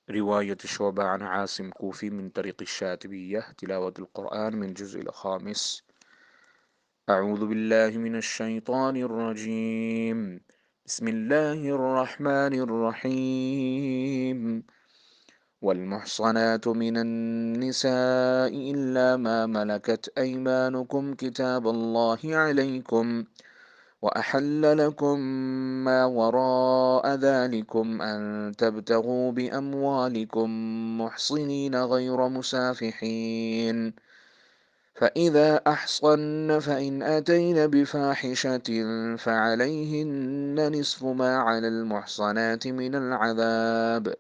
رواية شعبة عن عاصم كوفي من طريق الشاطبية. تلاوة القرآن من الجزء الخامس. أعوذ بالله من الشيطان الرجيم. بسم الله الرحمن الرحيم. والمحصنات من النساء إلا ما ملكت أيمانكم كتاب الله عليكم، وأحل لكم ما وراء ذلكم أن تبتغوا بأموالكم محصنين غير مسافحين، فإذا أحصن فإن أتين بفاحشة فعليهن نصف ما على المحصنات من العذاب،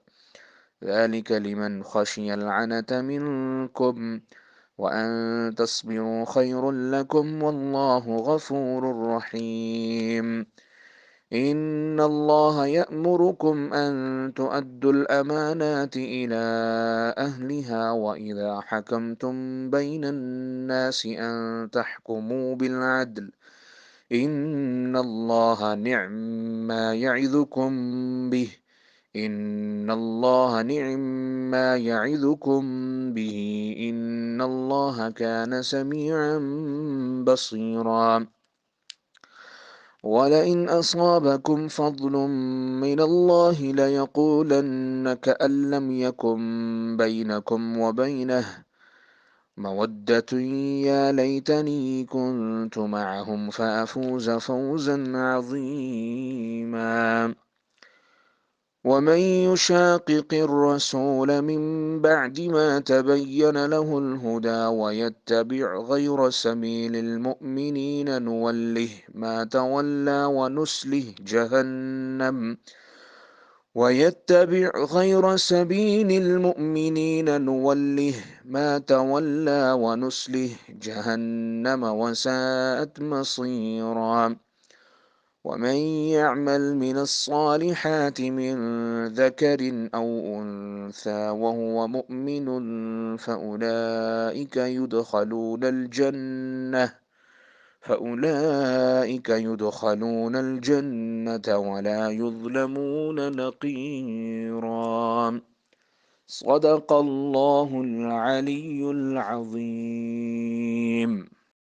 ذلك لمن خشي العنة منكم، وأن تصبروا خير لكم والله غفور رحيم. إن الله يأمركم أن تؤدوا الأمانات إلى أهلها وإذا حكمتم بين الناس أن تحكموا بالعدل، إن الله نعم ما يعظكم به إن الله نعم ما يعظكم به إن الله كان سميعا بصيرا. ولئن أصابكم فضل من الله ليقولن كأن لم يكن بينكم وبينه مودة يا ليتني كنت معهم فأفوز فوزا عظيما. ومن يشاقق الرسول من بعد ما تبين له الهدى ويتبع غير سبيل المؤمنين نوله ما تولى ونسله جهنم وساءت مصيرا. ومن يعمل من الصالحات من ذكر أو أنثى وهو مؤمن فأولئك يدخلون الجنة ولا يظلمون نقيرا. صدق الله العلي العظيم.